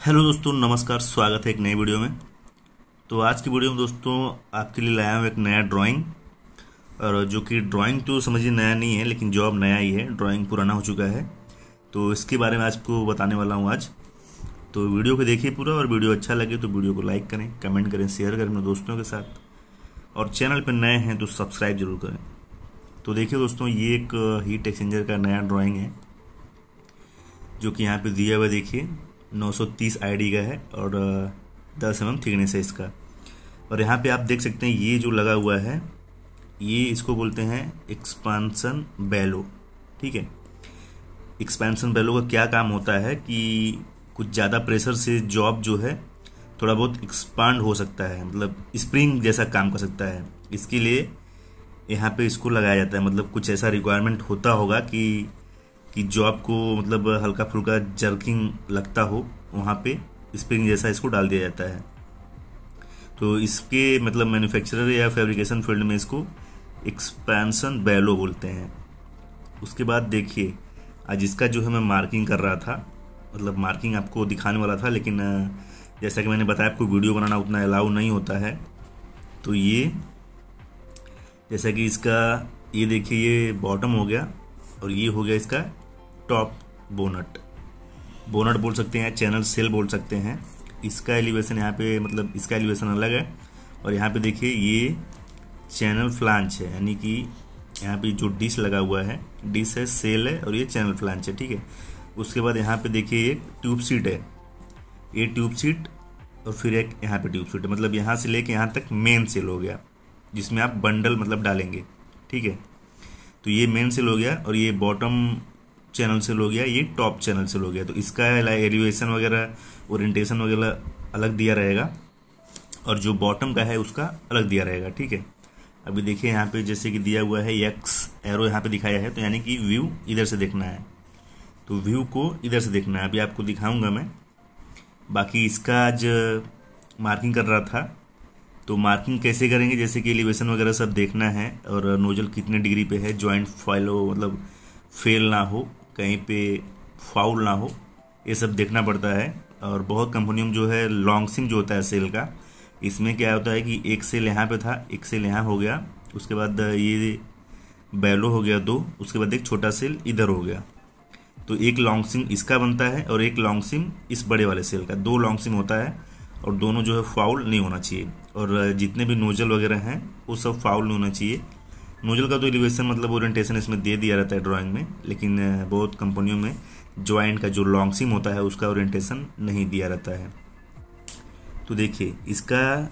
Hello दोस्तों, नमस्कार। स्वागत है एक नई वीडियो में। तो आज की वीडियो में दोस्तों आपके लिए लाया हूँ एक नया ड्राइंग। और जो कि ड्राइंग तो समझिए नया नहीं है, लेकिन जॉब नया ही है। ड्राइंग पुराना हो चुका है, तो इसके बारे में आज आपको बताने वाला हूँ आज। तो वीडियो को देखिए पूरा, और वीडियो अच्छा लगे तो वीडियो को लाइक करें, कमेंट करें, शेयर करें अपने दोस्तों के साथ। और चैनल पर नए हैं तो सब्सक्राइब जरूर करें। तो देखिए दोस्तों, ये एक हीट एक्सचेंजर का नया ड्राइंग है, जो कि यहाँ पे दिया हुआ देखिए 930 आईडी का है और 10 mm थिकनेस है इसका। और यहाँ पे आप देख सकते हैं ये जो लगा हुआ है, ये इसको बोलते हैं एक्सपांसन बेलो। ठीक है, एक्सपेंशन बेलो का क्या काम होता है कि कुछ ज़्यादा प्रेशर से जॉब जो है थोड़ा बहुत एक्सपांड हो सकता है, मतलब स्प्रिंग जैसा काम कर सकता है। इसके लिए यहाँ पे इसको लगाया जाता है। मतलब कुछ ऐसा रिक्वायरमेंट होता होगा कि जॉब को मतलब हल्का फुल्का जर्किंग लगता हो, वहाँ पे स्प्रिंग जैसा इसको डाल दिया जाता है। तो इसके मतलब मैन्युफैक्चरर या फैब्रिकेशन फील्ड में इसको एक्सपेंशन बेलो बोलते हैं। उसके बाद देखिए, आज इसका जो है मैं मार्किंग कर रहा था, मतलब मार्किंग आपको दिखाने वाला था, लेकिन जैसा कि मैंने बताया आपको वीडियो बनाना उतना अलाउ नहीं होता है। तो ये जैसा कि इसका ये देखिए, ये बॉटम हो गया और ये हो गया इसका टॉप बोनट बोल सकते हैं, चैनल सेल बोल सकते हैं। इसका एलिवेशन यहाँ पे, मतलब इसका एलिवेशन अलग है। और यहाँ पे देखिए ये चैनल फ्लांच है, यानी कि यहाँ पे जो डिश लगा हुआ है, डिश है, सेल है, और ये चैनल फ्लांच है। ठीक है, उसके बाद यहाँ पे देखिए एक ट्यूब सीट है, ये ट्यूब सीट, और फिर एक यहाँ पे ट्यूब सीट है। मतलब यहाँ से लेके यहाँ तक मेन सेल हो गया, जिसमें आप बंडल मतलब डालेंगे। ठीक है, तो ये मेन सेल हो गया, और ये बॉटम चैनल सेल हो गया, ये टॉप चैनल सेल हो गया। तो इसका एलिवेशन वगैरह, ओरिएंटेशन वगैरह अलग दिया रहेगा, और जो बॉटम का है उसका अलग दिया रहेगा। ठीक है, अभी देखिए यहाँ पे जैसे कि दिया हुआ है एक्स एरो यहाँ पे दिखाया है, तो यानी कि व्यू इधर से देखना है, तो व्यू को इधर से देखना है। अभी आपको दिखाऊंगा मैं। बाकी इसका आज मार्किंग कर रहा था, तो मार्किंग कैसे करेंगे, जैसे कि एलिवेशन वगैरह सब देखना है, और नोजल कितने डिग्री पे है, जॉइंट फाइल हो, मतलब फेल ना हो, कहीं पे फाउल ना हो, ये सब देखना पड़ता है। और बहुत कंपनियों में जो है लॉन्ग सिम जो होता है सेल का, इसमें क्या होता है कि एक सेल यहाँ पे था, एक सेल यहाँ हो गया, उसके बाद ये बैलो हो गया 2, उसके बाद एक छोटा सेल इधर हो गया। तो एक लॉन्ग सिम इसका बनता है और एक लॉन्ग सिम इस बड़े वाले सेल का। 2 लॉन्ग सिम होता है, और दोनों जो है फाउल नहीं होना चाहिए। और जितने भी नोजल वगैरह हैं वो सब फाउल नहीं होना चाहिए। नोजल का तो एलिवेशन मतलब ओरिएंटेशन इसमें दे दिया रहता है ड्राइंग में, लेकिन बहुत कंपनियों में जॉइंट का जो लॉन्ग सिम होता है उसका ओरिएंटेशन नहीं दिया रहता है। तो देखिए इसका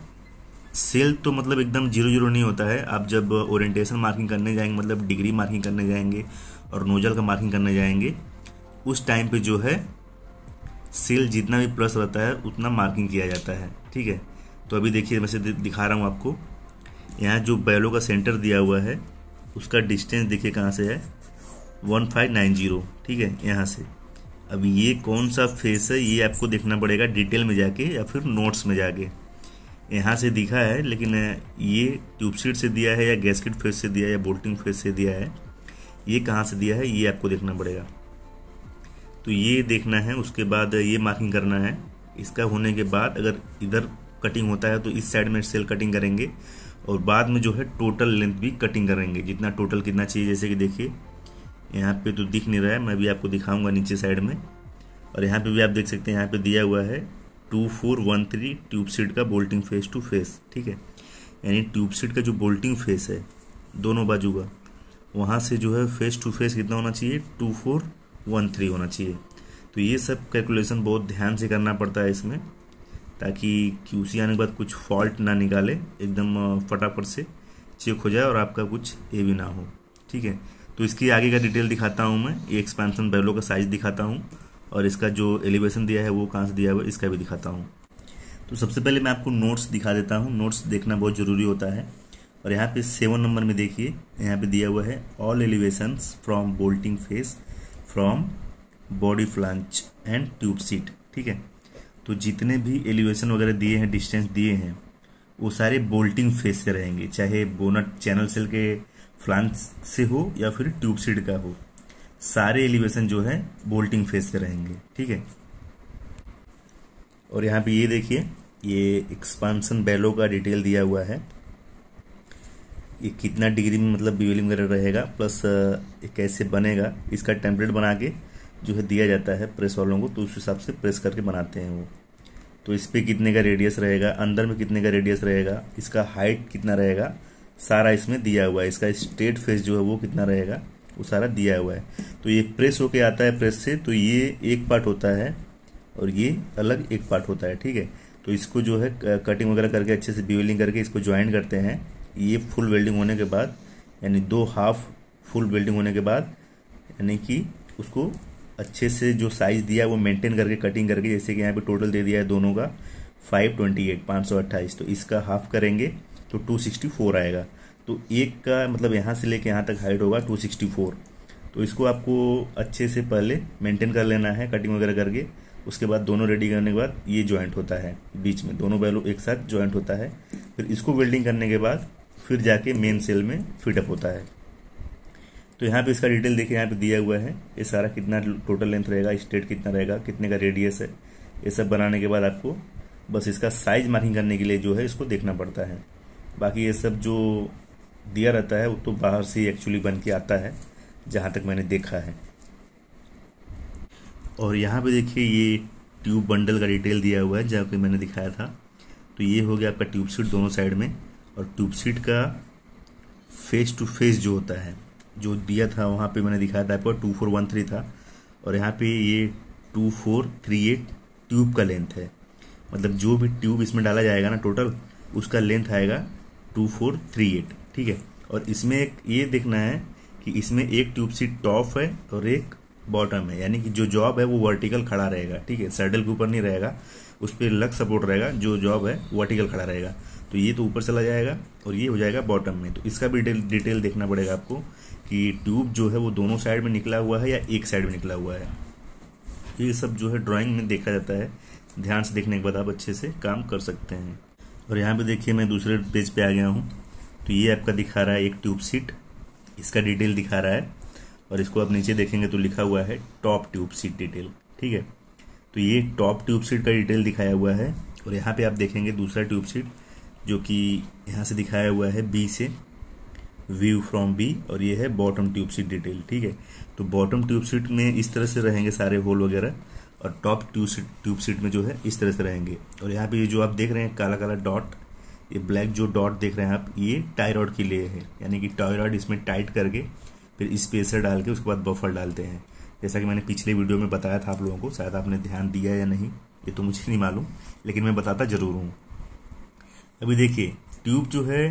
सेल तो मतलब एकदम 0 नहीं होता है। आप जब ओरिएंटेशन मार्किंग करने जाएंगे, मतलब डिग्री मार्किंग करने जाएंगे और नोजल का मार्किंग करने जाएंगे, उस टाइम पे जो है सेल जितना भी प्लस रहता है उतना मार्किंग किया जाता है। ठीक है, तो अभी देखिए मैं दिखा रहा हूँ आपको। यहाँ जो बैलो का सेंटर दिया हुआ है उसका डिस्टेंस देखिए कहाँ से है, 1590। ठीक है, यहाँ से। अब ये कौन सा फेस है ये आपको देखना पड़ेगा डिटेल में जाके या फिर नोट्स में जाके। यहाँ से दिखा है, लेकिन ये ट्यूब सीट से दिया है या गैस्केट फेस से दिया है या बोल्टिंग फेस से दिया है, ये कहाँ से दिया है ये आपको देखना पड़ेगा। तो ये देखना है, उसके बाद ये मार्किंग करना है। इसका होने के बाद अगर इधर कटिंग होता है तो इस साइड में सेल कटिंग करेंगे, और बाद में जो है टोटल लेंथ भी कटिंग करेंगे, जितना टोटल कितना चाहिए। जैसे कि देखिए यहाँ पे तो दिख नहीं रहा है, मैं भी आपको दिखाऊंगा नीचे साइड में। और यहाँ पे भी आप देख सकते हैं, यहाँ पे दिया हुआ है 2413 ट्यूब सीट का बोल्टिंग फेस टू फेस। ठीक है, यानी ट्यूब सीट का जो बोल्टिंग फेस है दोनों बाजू का, वहाँ से जो है फेस टू फेस कितना होना चाहिए, 2413 होना चाहिए। तो ये सब कैलकुलेशन बहुत ध्यान से करना पड़ता है इसमें, ताकि QC आने के बाद कुछ फॉल्ट ना निकाले, एकदम फटाफट से चेक हो जाए और आपका कुछ ये भी ना हो। ठीक है, तो इसकी आगे का डिटेल दिखाता हूँ मैं। ये एक्सपेंशन बैलो का साइज दिखाता हूँ, और इसका जो एलिवेशन दिया है वो कहाँ से दिया हुआ है इसका भी दिखाता हूँ। तो सबसे पहले मैं आपको नोट्स दिखा देता हूँ। नोट्स देखना बहुत ज़रूरी होता है। और यहाँ पे 7 नंबर में देखिए, यहाँ पे दिया हुआ है all elevations from bolting face from body flange and tube seat. ठीक है, तो जितने भी एलिवेशन वगैरह दिए हैं, डिस्टेंस दिए हैं, वो सारे बोल्टिंग फेस से रहेंगे, चाहे बोनट चैनल सेल के फ्लांच से हो या फिर ट्यूब सीट का हो। सारे एलिवेशन जो है बोल्टिंग फेस से रहेंगे। ठीक है, और यहाँ पे ये देखिए, ये एक्सपांसन बेलो का डिटेल दिया हुआ है, ये कितना डिग्री में मतलब बीवेलिंग वगैरह रहेगा, प्लस ये कैसे बनेगा, इसका टेम्पलेट बना के जो है दिया जाता है प्रेस वालों को, तो उस हिसाब से प्रेस करके बनाते हैं वो। तो इस पर कितने का रेडियस रहेगा, अंदर में कितने का रेडियस रहेगा, इसका हाइट कितना रहेगा, सारा इसमें दिया हुआ है। इसका स्ट्रेट फेस जो है वो कितना रहेगा, वो सारा दिया हुआ है। तो ये प्रेस होके आता है प्रेस से, तो ये एक पार्ट होता है और ये अलग एक पार्ट होता है, ठीक है। तो इसको जो है कटिंग वगैरह करके अच्छे से बीवेलिंग करके इसको ज्वाइन करते हैं। ये फुल वेल्डिंग होने के बाद, यानी 2 हाफ फुल वेल्डिंग होने के बाद, यानी कि उसको अच्छे से जो साइज दिया है वो मेंटेन करके कटिंग करके, जैसे कि यहाँ पे टोटल दे दिया है दोनों का 528, तो इसका हाफ करेंगे तो 264 आएगा। तो एक का मतलब यहाँ से लेके यहाँ तक हाइट होगा 264। तो इसको आपको अच्छे से पहले मेंटेन कर लेना है कटिंग वगैरह करके। उसके बाद दोनों रेडी करने के बाद ये जॉइंट होता है, बीच में दोनों बैलो एक साथ जॉइंट होता है। फिर इसको वेल्डिंग करने के बाद फिर जाके मेन सेल में फिटअप होता है। तो यहाँ पे इसका डिटेल देखिए, यहाँ पे दिया हुआ है ये सारा, कितना टोटल लेंथ रहेगा, स्ट्रेट कितना रहेगा, कितने का रेडियस है। ये सब बनाने के बाद आपको बस इसका साइज मार्किंग करने के लिए जो है इसको देखना पड़ता है। बाकी ये सब जो दिया रहता है वो तो बाहर से ही एक्चुअली बन के आता है, जहाँ तक मैंने देखा है। और यहाँ पे देखिए ये ट्यूब बंडल का डिटेल दिया हुआ है, जहाँ कि मैंने दिखाया था। तो ये हो गया आपका ट्यूब सीट दोनों साइड में, और ट्यूब सीट का फेस टू फेस जो होता है, जो दिया था वहाँ पे मैंने दिखाया था आपको 2413 था, और यहाँ पे ये 2438 ट्यूब का लेंथ है। मतलब जो भी ट्यूब इसमें डाला जाएगा ना टोटल, उसका लेंथ आएगा 2438, ठीक है। और इसमें एक ये देखना है कि इसमें एक ट्यूब सीट टॉप है और एक बॉटम है, यानी कि जो जॉब है वो वर्टिकल खड़ा रहेगा, ठीक है, सैडल के ऊपर नहीं रहेगा, उस पर लग सपोर्ट रहेगा, जो जॉब है वर्टिकल खड़ा रहेगा। तो ये तो ऊपर चला जाएगा और ये हो जाएगा बॉटम में। तो इसका भी डिटेल देखना पड़ेगा आपको कि ट्यूब जो है वो दोनों साइड में निकला हुआ है या एक साइड में निकला हुआ है। ये सब जो है ड्राइंग में देखा जाता है, ध्यान से देखने के बाद आप अच्छे से काम कर सकते हैं। और यहाँ पे देखिए मैं दूसरे पेज पे आ गया हूँ। तो ये आपका दिखा रहा है एक ट्यूब सीट, इसका डिटेल दिखा रहा है, और इसको आप नीचे देखेंगे तो लिखा हुआ है टॉप ट्यूब सीट डिटेल, ठीक है। तो ये टॉप ट्यूब सीट का डिटेल दिखाया हुआ है। और यहाँ पे आप देखेंगे दूसरा ट्यूब सीट जो कि यहाँ से दिखाया हुआ है बी से, व्यू फ्रॉम बी, और ये है बॉटम ट्यूब सीट डिटेल, ठीक है। तो बॉटम ट्यूब सीट में इस तरह से रहेंगे सारे होल वगैरह, और टॉप ट्यूब सीट में जो है इस तरह से रहेंगे। और यहाँ पे जो आप देख रहे हैं काला काला डॉट, ये ब्लैक जो डॉट देख रहे हैं आप, ये टाई रॉड के लिए है, यानी कि टाई रॉड इसमें टाइट करके फिर स्पेसर डाल के उसके बाद बफर डालते हैं। जैसा कि मैंने पिछले वीडियो में बताया था आप लोगों को, शायद आपने ध्यान दिया या नहीं ये तो मुझे नहीं मालूम, लेकिन मैं बताता जरूर हूँ। अभी देखिए ट्यूब जो है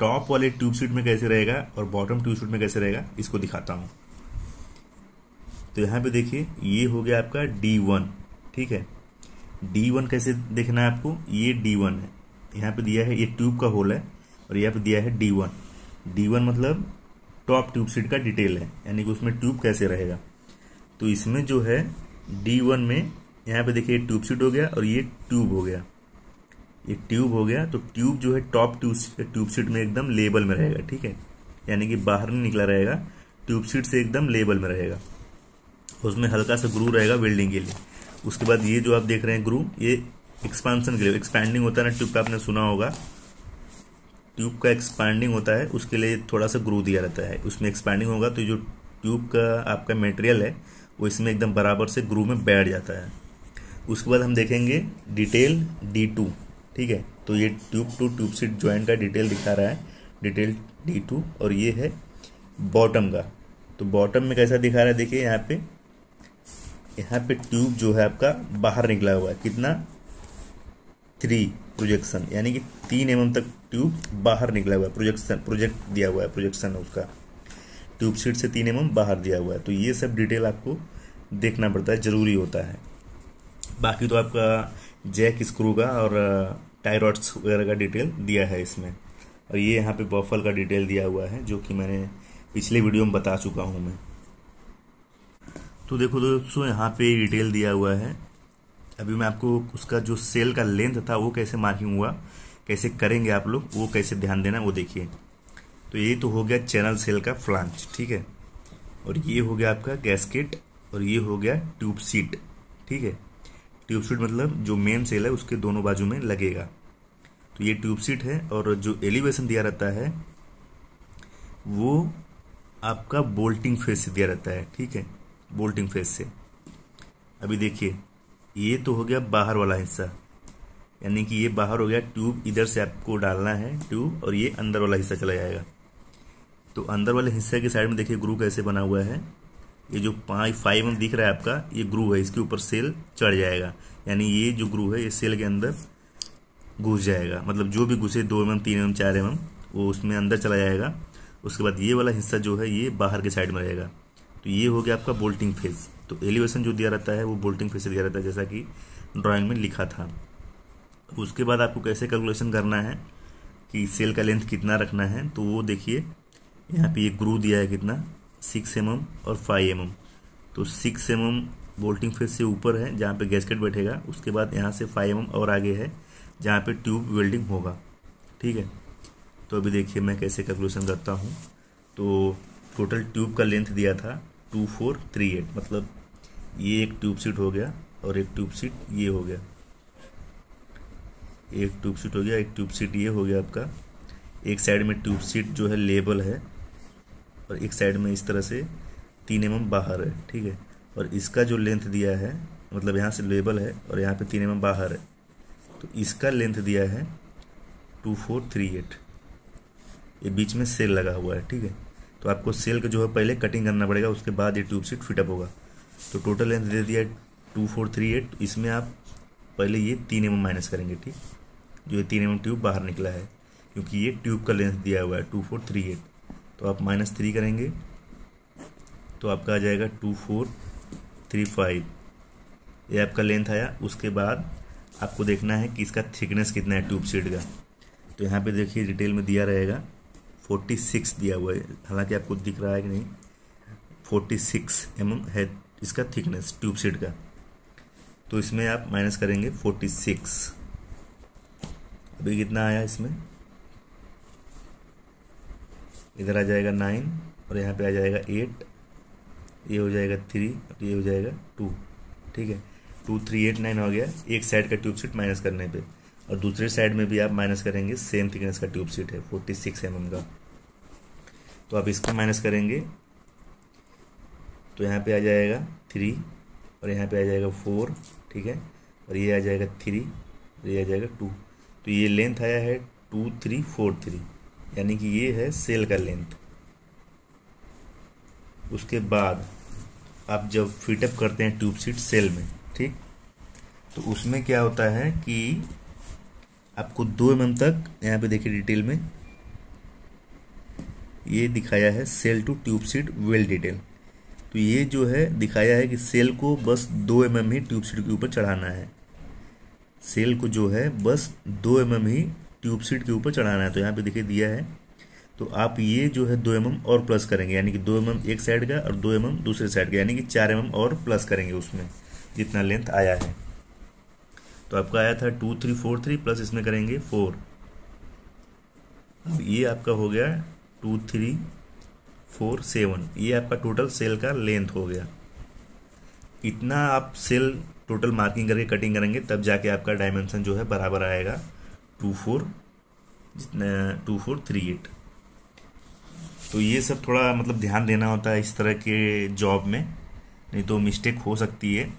टॉप वाले ट्यूब सीट में कैसे रहेगा और बॉटम ट्यूब सीट में कैसे रहेगा, इसको दिखाता हूँ। तो यहाँ पे देखिए ये हो गया आपका D1, ठीक है। D1 कैसे देखना है आपको, ये D1 है, यहाँ पे दिया है, ये ट्यूब का होल है, और यहाँ पे दिया है D1। D1 मतलब टॉप ट्यूब सीट का डिटेल है, यानी कि उसमें ट्यूब कैसे रहेगा। तो इसमें जो है D1 में यहाँ पे देखिए ट्यूब सीट हो गया और ये ट्यूब हो गया, ये ट्यूब हो गया। तो ट्यूब जो है टॉप ट्यूब सीट में एकदम लेवल में रहेगा, ठीक है, यानी कि बाहर नहीं निकला रहेगा, ट्यूब सीट से एकदम लेवल में रहेगा। उसमें हल्का सा ग्रू रहेगा वेल्डिंग के लिए। उसके बाद ये जो आप देख रहे हैं ग्रू, ये एक्सपांसन के लिए, एक्सपैंडिंग होता है ना ट्यूब का, आपने सुना होगा, ट्यूब का एक्सपैंडिंग होता है, उसके लिए थोड़ा सा ग्रू दिया रहता है, उसमें एक्सपैंडिंग होगा तो जो ट्यूब का आपका मटेरियल है वो इसमें एकदम बराबर से ग्रू में बैठ जाता है। उसके बाद हम देखेंगे डिटेल D2, ठीक है। तो ये tube to tube seat joint का डिटेल दिखा रहा है, डिटेल D2, और ये है बॉटम का। तो बॉटम में कैसा दिखा रहा है, देखिए यहाँ पे ट्यूब जो है आपका बाहर निकला हुआ है, कितना 3 प्रोजेक्शन, यानी कि 3 mm तक ट्यूब बाहर निकला हुआ है, प्रोजेक्ट दिया हुआ है, प्रोजेक्शन है उसका, ट्यूब सीट से 3 mm बाहर दिया हुआ है। तो ये सब डिटेल आपको देखना पड़ता है, जरूरी होता है। बाकी तो आपका जैक स्क्रू का और टाई रॉड्स वगैरह का डिटेल दिया है इसमें। और ये यहाँ पे बफल का डिटेल दिया हुआ है, जो कि मैंने पिछले वीडियो में बता चुका हूँ मैं। तो देखो दोस्तों यहाँ पे डिटेल दिया हुआ है। अभी मैं आपको उसका जो सेल का लेंथ था वो कैसे मार्किंग हुआ, कैसे करेंगे आप लोग, वो कैसे ध्यान देना वो देखिए। तो ये तो हो गया चैनल सेल का फ्लांच, ठीक है, और ये हो गया आपका गैस्केट, और ये हो गया ट्यूब सीट, ठीक है। ट्यूब सीट मतलब जो मेन सेल है उसके दोनों बाजू में लगेगा। तो ये ट्यूब सीट है, और जो एलिवेशन दिया रहता है वो आपका बोल्टिंग फेस से दिया रहता है, ठीक है, बोल्टिंग फेस से। अभी देखिए ये तो हो गया बाहर वाला हिस्सा, यानी कि ये बाहर हो गया, ट्यूब इधर से आपको डालना है ट्यूब, और ये अंदर वाला हिस्सा चला जाएगा। तो अंदर वाले हिस्से के साइड में देखिए ग्रू कैसे बना हुआ है, ये जो 5 mm दिख रहा है आपका, ये ग्रू है, इसके ऊपर सेल चढ़ जाएगा, यानी ये जो ग्रू है ये सेल के अंदर घुस जाएगा, मतलब जो भी घुसे 2 mm 3 mm 4 mm वो उसमें अंदर चला जाएगा। उसके बाद ये वाला हिस्सा जो है ये बाहर के साइड में रहेगा। तो ये हो गया आपका बोल्टिंग फेस। तो एलिवेशन जो दिया रहता है वो बोल्टिंग फेस से दिया रहता है, जैसा कि ड्राइंग में लिखा था। उसके बाद आपको कैसे कैलकुलेशन करना है कि सेल का लेंथ कितना रखना है, तो वो देखिए यहाँ पे ये ग्रू दिया है कितना, 6 mm और 5 mm। तो 6 mm बोल्टिंग फेस से ऊपर है जहाँ पे गैस्केट बैठेगा, उसके बाद यहाँ से 5 mm और आगे है जहाँ पे ट्यूब वेल्डिंग होगा, ठीक है। तो अभी देखिए मैं कैसे कैलकुलेशन करता हूँ। तो टोटल ट्यूब का लेंथ दिया था 2438, मतलब ये एक ट्यूब सीट हो गया और एक ट्यूब सीट ये हो गया, एक ट्यूब सीट हो गया, एक ट्यूब सीट ये हो गया आपका। एक साइड में ट्यूब सीट जो है लेबल है, और एक साइड में इस तरह से 3 mm बाहर है, ठीक है। और इसका जो लेंथ दिया है, मतलब यहाँ से लेबल है और यहाँ पे 3 mm बाहर है, तो इसका लेंथ दिया है 2438। ये बीच में सेल लगा हुआ है, ठीक है। तो आपको सेल का जो है पहले कटिंग करना पड़ेगा, उसके बाद ये ट्यूब सीट फिटअप होगा। तो टोटल लेंथ दे दिया 2438, इसमें आप पहले ये 3 mm माइनस करेंगे, ठीक, जो ये 3 mm ट्यूब बाहर निकला है, क्योंकि ये ट्यूब का लेंथ दिया हुआ है 2438। तो आप -3 करेंगे तो आपका आ जाएगा 2435, ये आपका लेंथ आया। उसके बाद आपको देखना है कि इसका थिकनेस कितना है ट्यूब सीट का। तो यहाँ पे देखिए डिटेल में दिया रहेगा 46 दिया हुआ है, हालांकि आपको दिख रहा है कि नहीं, 46 mm है इसका थिकनेस ट्यूब सीट का। तो इसमें आप माइनस करेंगे 46, अभी कितना आया इसमें, इधर आ जाएगा 9 और यहाँ पे आ जाएगा 8, ये हो जाएगा 3 और ये हो जाएगा 2, ठीक है। 2389 हो गया एक साइड का ट्यूब सीट माइनस करने पे, और दूसरे साइड में भी आप माइनस करेंगे, सेम थिकनेस का ट्यूब सीट है 46 mm का। तो आप इसका माइनस करेंगे तो यहाँ पे आ जाएगा 3 और यहाँ पे आ जाएगा 4, ठीक है, और ये आ जाएगा 3 और ये आ जाएगा 2। तो ये लेंथ आया है 2343, यानी कि ये है सेल का लेंथ। उसके बाद आप जब फिटअप करते हैं ट्यूब सीट सेल में, ठीक, तो उसमें क्या होता है कि आपको 2 mm तक, यहाँ पे देखिए डिटेल में ये दिखाया है shell to tube seat weld detail. तो ये जो है दिखाया है कि सेल को बस 2 mm ही ट्यूब सीट के ऊपर चढ़ाना है, सेल को जो है बस 2 mm ही ट्यूब सीट के ऊपर चढ़ाना है। तो यहाँ पे देखिए दिया है, तो आप ये जो है 2 mm और प्लस करेंगे, यानी कि 2 mm एक साइड का और 2 mm दूसरे साइड का, यानी कि 4 mm और प्लस करेंगे उसमें जितना लेंथ आया है। तो आपका आया था 2343 प्लस इसमें करेंगे 4, अब ये आपका हो गया 2347, ये आपका टोटल सेल का लेंथ हो गया। इतना आप सेल टोटल मार्किंग करके कटिंग करेंगे, तब जाके आपका डायमेंशन जो है बराबर आएगा 2438। तो ये सब थोड़ा मतलब ध्यान देना होता है इस तरह के जॉब में, नहीं तो मिस्टेक हो सकती है।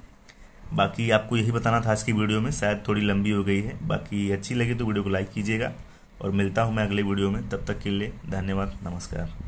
बाकी आपको यही बताना था आज की वीडियो में, शायद थोड़ी लंबी हो गई है। बाकी अच्छी लगी तो वीडियो को लाइक कीजिएगा, और मिलता हूँ मैं अगले वीडियो में, तब तक के लिए धन्यवाद, नमस्कार।